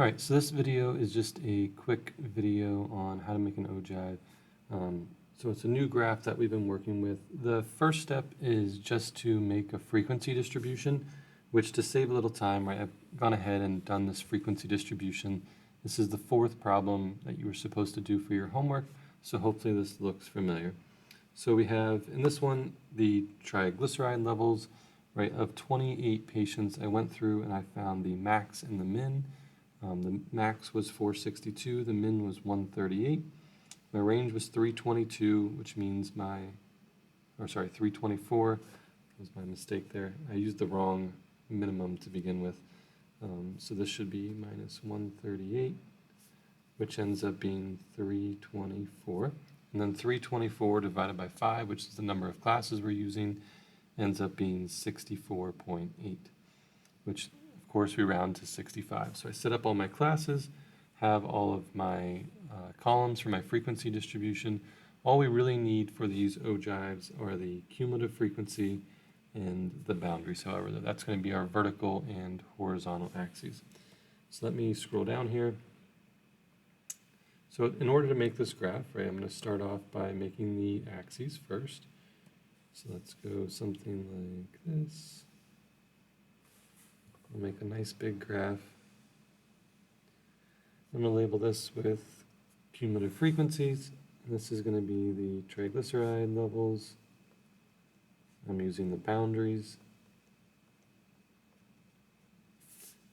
Alright, so this video is just a quick video on how to make an ogive. So it's a new graph that we've been working with. The first step is just to make a frequency distribution, which, to save a little time, right, I've gone ahead and done this frequency distribution. This is the fourth problem that you were supposed to do for your homework, so hopefully this looks familiar. So we have, in this one, the triglyceride levels, right, of 28 patients. I went through and I found the max and the min. The max was 462, the min was 138. My range was 322, which means 324. That was my mistake there. I used the wrong minimum to begin with. So this should be minus 138, which ends up being 324. And then 324 divided by 5, which is the number of classes we're using, ends up being 64.8, which of course we round to 65. So I set up all my classes, have all of my columns for my frequency distribution. All we really need for these ogives are the cumulative frequency and the boundaries. However, that's going to be our vertical and horizontal axes. So let me scroll down here. So in order to make this graph, right, I'm going to start off by making the axes first. So let's go something like this. I'll make a nice big graph. I'm going to label this with cumulative frequencies. And this is going to be the triglyceride levels. I'm using the boundaries.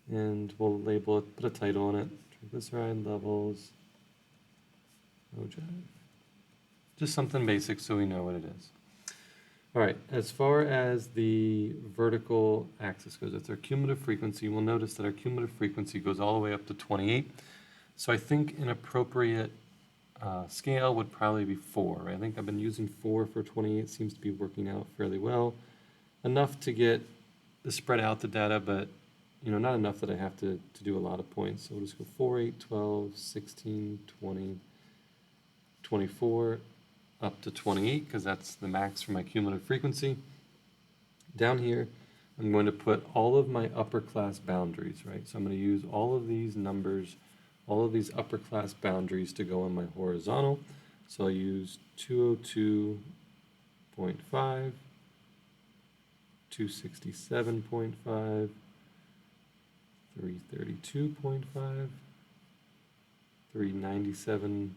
And we'll label it, put a title on it, triglyceride levels, ogive. Just something basic so we know what it is. All right, as far as the vertical axis goes, it's our cumulative frequency. We'll notice that our cumulative frequency goes all the way up to 28. So I think an appropriate scale would probably be 4. Right? I think I've been using 4 for 28. Seems to be working out fairly well. Enough to get the spread out the data, but not enough that I have to do a lot of points. So we'll just go 4, 8, 12, 16, 20, 24, up to 28, because that's the max for my cumulative frequency. Down here, I'm going to put all of my upper class boundaries, right? So I'm going to use all of these numbers, all of these upper class boundaries to go on my horizontal. So I'll use 202.5, 267.5, 332.5, 397,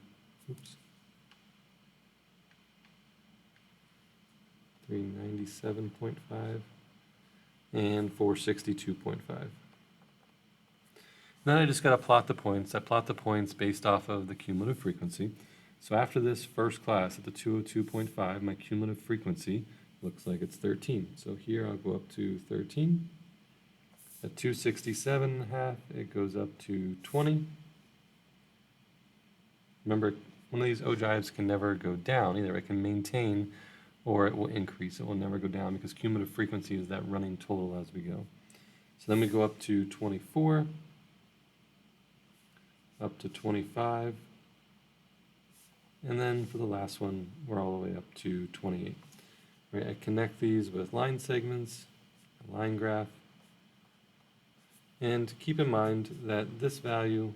397.5, and 462.5. Then I just got to plot the points. I plot the points based off of the cumulative frequency. So after this first class at the 202.5, my cumulative frequency looks like it's 13. So here I'll go up to 13. At 267.5, it goes up to 20. Remember, one of these ogives can never go down. Either it can maintain or it will increase. It will never go down because cumulative frequency is that running total as we go. So then we go up to 24, up to 25, and then for the last one, we're all the way up to 28. Right, I connect these with line segments, a line graph, and keep in mind that this value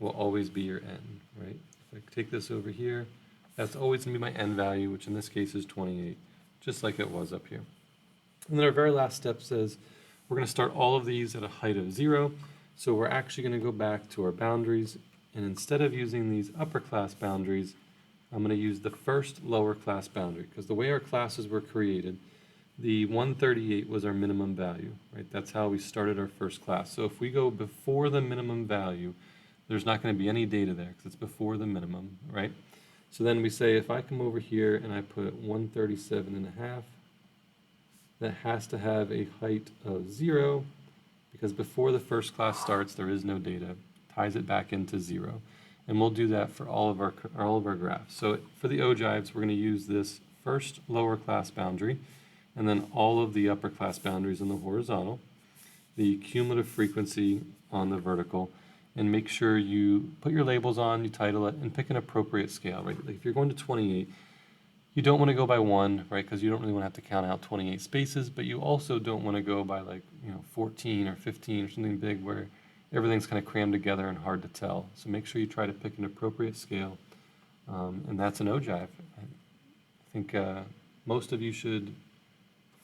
will always be your n, right? If I take this over here, that's always going to be my n value, which in this case is 28, just like it was up here. And then our very last step says we're going to start all of these at a height of 0. So we're actually going to go back to our boundaries. And instead of using these upper class boundaries, I'm going to use the first lower class boundary. Because the way our classes were created, the 138 was our minimum value, right? That's how we started our first class. So if we go before the minimum value, there's not going to be any data there because it's before the minimum, right? So then we say if I come over here and I put 137.5, that has to have a height of 0 because before the first class starts there is no data. Ties it back into 0. And we'll do that for all of our graphs. So for the ogives, we're going to use this first lower class boundary and then all of the upper class boundaries on the horizontal, the cumulative frequency on the vertical, and make sure you put your labels on, you title it, and pick an appropriate scale, right? Like if you're going to 28, you don't want to go by 1, right? Because you don't really want to have to count out 28 spaces, but you also don't want to go by 14 or 15 or something big where everything's kind of crammed together and hard to tell. So make sure you try to pick an appropriate scale, and that's an ogive. I think most of you should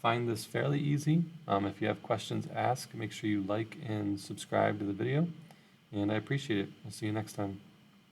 find this fairly easy. If you have questions, ask. Make sure you like and subscribe to the video, and I appreciate it. I'll see you next time.